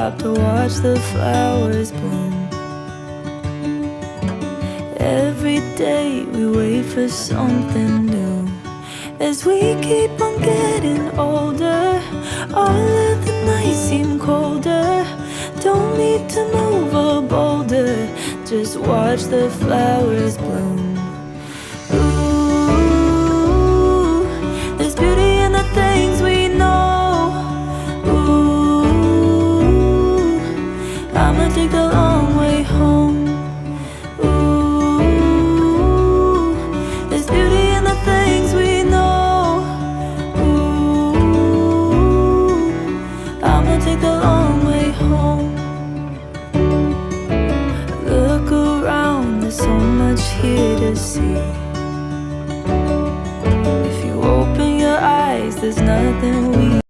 stop to watch the flowers bloom. Every day we wait for something new. As we keep on getting older, all of the nights seem colder. Don't need to move a boulder, just watch the flowers bloom. Ooh, there's beauty in the things we know. Ooh, I'ma take the long way home. Ooh, there's beauty in the things we know. Ooh, I'ma take the long way home. Look around, there's so much here to see. If you open your eyes, there's nothing we